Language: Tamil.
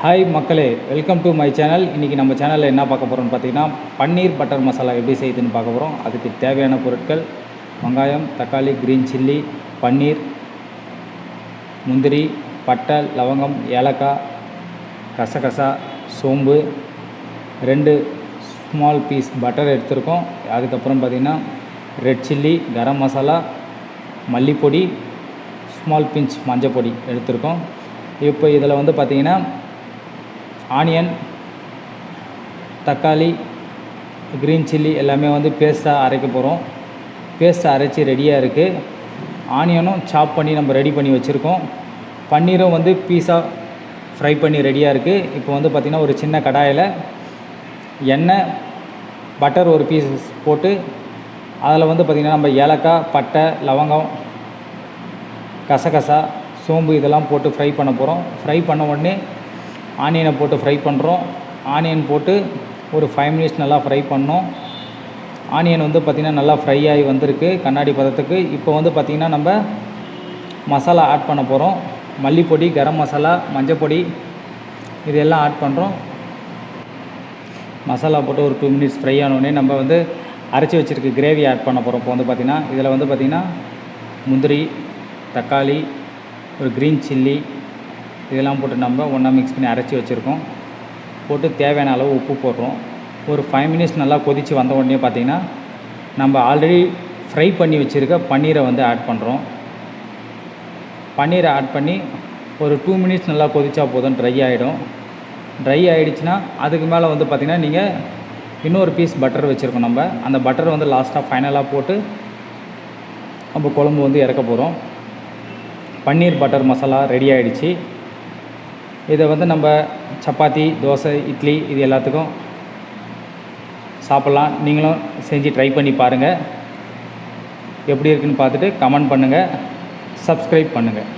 ஹாய் மக்களே, வெல்கம் டு மை சேனல். இன்றைக்கி நம்ம சேனலில் என்ன பார்க்க போகிறோம்னு பார்த்தீங்கன்னா, பன்னீர் பட்டர் மசாலா எப்படி செய்யுதுன்னு பார்க்க போகிறோம். அதுக்கு தேவையான பொருட்கள்: வெங்காயம், தக்காளி, க்ரீன் சில்லி, பன்னீர், முந்திரி, பட்டை, லவங்கம், ஏலக்காய், கசகசா, சோம்பு, 2 ஸ்மால் பீஸ் பட்டர் எடுத்திருக்கோம். அதுக்கப்புறம் பார்த்திங்கன்னா red chilli, garam masala, மல்லிப்பொடி, small pinch மஞ்சள் பொடி எடுத்திருக்கோம். இப்போ இதில் வந்து பார்த்திங்கன்னா ஆனியன், தக்காளி, க்ரீன் சில்லி எல்லாமே வந்து பேஸ்ட்டாக அரைக்க போகிறோம். பேஸ்ட்டை அரைச்சி ரெடியாக இருக்குது. ஆனியனும் சாப் பண்ணி நம்ம ரெடி பண்ணி வச்சுருக்கோம். பன்னீரும் வந்து பீஸாக ஃப்ரை பண்ணி ரெடியாக இருக்குது. இப்போ வந்து பார்த்திங்கன்னா ஒரு சின்ன கடாயில் எண்ணெய், பட்டர் ஒரு பீஸ் போட்டு அதில் வந்து பார்த்திங்கன்னா நம்ம ஏலக்காய், பட்டை, லவங்கம், கசகசா, சோம்பு இதெல்லாம் போட்டு ஃப்ரை பண்ண போகிறோம். ஃப்ரை பண்ண உடனே ஆனியனை போட்டு ஃப்ரை பண்ணுறோம். ஆனியன் போட்டு ஒரு 5 மினிட்ஸ் நல்லா ஃப்ரை பண்ணோம். ஆனியன் வந்து பார்த்திங்கன்னா நல்லா ஃப்ரை ஆகி வந்திருக்கு கண்ணாடி பதத்துக்கு. இப்போ வந்து பார்த்திங்கன்னா நம்ம மசாலா ஆட் பண்ண போகிறோம். மல்லிப்பொடி, கரம் மசாலா, மஞ்சள் பொடி இதெல்லாம் ஆட் பண்ணுறோம். மசாலா போட்டு ஒரு 2 மினிட்ஸ் ஃப்ரை ஆனோடனே நம்ம வந்து அரைச்சி வச்சுருக்க கிரேவி ஆட் பண்ண போகிறோம். இப்போ வந்து பார்த்திங்கன்னா இதில் வந்து பார்த்திங்கன்னா முந்திரி, தக்காளி, ஒரு க்ரீன் சில்லி இதெல்லாம் போட்டு நம்ம ஒன்றா மிக்ஸ் பண்ணி அரைச்சி வச்சுருக்கோம். போட்டு தேவையான அளவு உப்பு போடுறோம். ஒரு 5 மினிட்ஸ் நல்லா கொதித்து வந்த உடனே பார்த்திங்கன்னா நம்ம ஆல்ரெடி ஃப்ரை பண்ணி வச்சுருக்க பன்னீரை வந்து ஆட் பண்ணுறோம். பன்னீரை ஆட் பண்ணி ஒரு 2 மினிட்ஸ் நல்லா கொதிச்சா போதும், ட்ரை ஆகிடும். ட்ரை ஆகிடுச்சுன்னா அதுக்கு மேலே வந்து பார்த்திங்கன்னா நீங்கள் இன்னொரு பீஸ் பட்டர் வச்சுருக்கோம். நம்ம அந்த பட்டரை வந்து லாஸ்ட்டாக ஃபைனலாக போட்டு நம்ம குழம்பு வந்து இறக்க போகிறோம். பன்னீர் பட்டர் மசாலா ரெடி ஆகிடுச்சு. இதை வந்து நம்ம சப்பாத்தி, தோசை, இட்லி இது எல்லாத்துக்கும் சாப்பிட்லாம். நீங்களும் செஞ்சு ட்ரை பண்ணி பாருங்கள். எப்படி இருக்குன்னு பார்த்துட்டு கமெண்ட் பண்ணுங்கள், சப்ஸ்கிரைப் பண்ணுங்கள்.